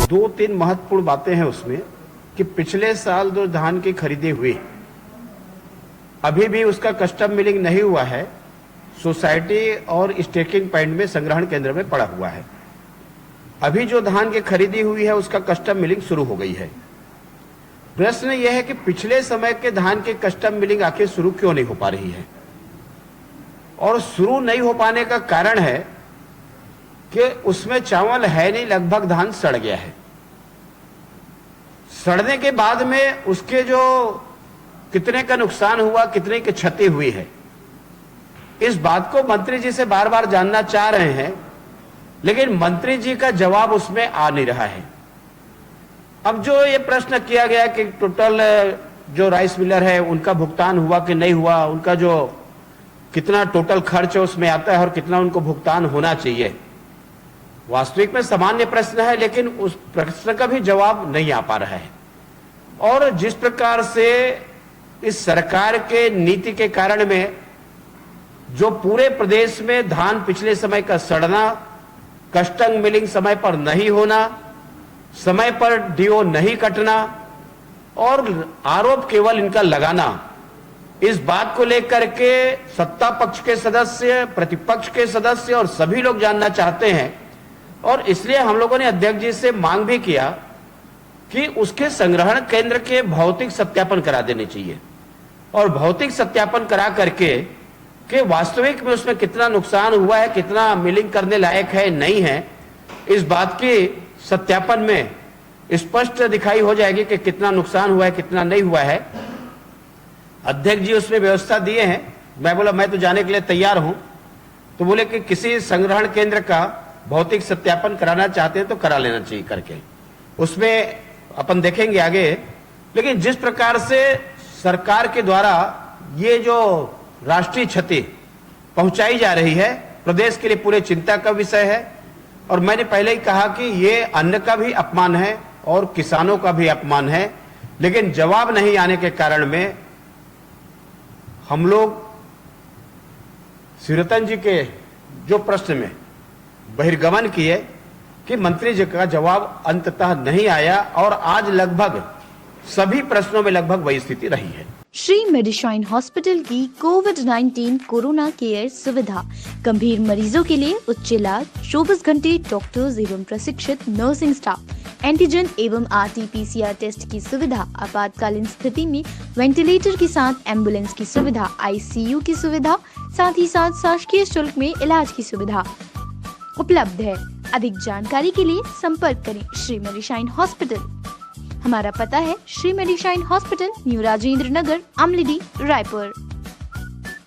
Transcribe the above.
दो तीन महत्वपूर्ण बातें हैं उसमें कि पिछले साल जो धान की खरीदी हुई अभी भी उसका कस्टम मिलिंग नहीं हुआ है, सोसाइटी और स्टेकिंग पॉइंट में संग्रहण केंद्र में पड़ा हुआ है। अभी जो धान की खरीदी हुई है उसका कस्टम मिलिंग शुरू हो गई है। प्रश्न यह है कि पिछले समय के धान की कस्टम मिलिंग आखिर शुरू क्यों नहीं हो पा रही है, और शुरू नहीं हो पाने का कारण है कि उसमें चावल है नहीं, लगभग धान सड़ गया है। सड़ने के बाद में उसके जो कितने का नुकसान हुआ, कितने की क्षति हुई है, इस बात को मंत्री जी से बार बार जानना चाह रहे हैं, लेकिन मंत्री जी का जवाब उसमें आ नहीं रहा है। अब जो ये प्रश्न किया गया कि टोटल जो राइस मिलर है उनका भुगतान हुआ कि नहीं हुआ, उनका जो कितना टोटल खर्च उसमें आता है और कितना उनको भुगतान होना चाहिए, वास्तविक में सामान्य प्रश्न है, लेकिन उस प्रश्न का भी जवाब नहीं आ पा रहा है। और जिस प्रकार से इस सरकार के नीति के कारण में जो पूरे प्रदेश में धान पिछले समय का सड़ना, कस्टम मिलिंग समय पर नहीं होना, समय पर डीओ नहीं कटना और आरोप केवल इनका लगाना, इस बात को लेकर के सत्ता पक्ष के सदस्य, प्रतिपक्ष के सदस्य और सभी लोग जानना चाहते हैं। और इसलिए हम लोगों ने अध्यक्ष जी से मांग भी किया कि उसके संग्रहण केंद्र के भौतिक सत्यापन करा देने चाहिए, और भौतिक सत्यापन करा करके कि वास्तविक में उसमें कितना नुकसान हुआ है, कितना मिलिंग करने लायक है, नहीं है, इस बात की सत्यापन में स्पष्ट दिखाई हो जाएगी कि कितना नुकसान हुआ है, कितना नहीं हुआ है। अध्यक्ष जी उसमें व्यवस्था दिए हैं। मैं बोला मैं तो जाने के लिए तैयार हूं, तो बोले कि किसी संग्रहण केंद्र का भौतिक सत्यापन कराना चाहते हैं तो करा लेना चाहिए करके, उसमें अपन देखेंगे आगे। लेकिन जिस प्रकार से सरकार के द्वारा ये जो राष्ट्रीय क्षति पहुंचाई जा रही है, प्रदेश के लिए पूरे चिंता का विषय है। और मैंने पहले ही कहा कि ये अन्न का भी अपमान है और किसानों का भी अपमान है, लेकिन जवाब नहीं आने के कारण में हम लोग श्रीरतन जी के जो प्रश्न में बहिर्गमन किए कि मंत्री जी का जवाब अंततः नहीं आया, और आज लगभग सभी प्रश्नों में लगभग वही स्थिति रही है। श्री मेडिशाइन हॉस्पिटल की कोविड-19 कोरोना केयर सुविधा, गंभीर मरीजों के लिए उच्च इलाज, 24 घंटे डॉक्टर्स एवं प्रशिक्षित नर्सिंग स्टाफ, एंटीजन एवं RT-PCR टेस्ट की सुविधा, आपातकालीन स्थिति में वेंटिलेटर के साथ एम्बुलेंस की सुविधा, ICU की सुविधा, साथ ही साथ शासकीय शुल्क में इलाज की सुविधा उपलब्ध है। अधिक जानकारी के लिए संपर्क करें श्री मेडिशाइन हॉस्पिटल। हमारा पता है Shri Medishine hospital, new Rajendra Nagar, Amlidih, Raipur.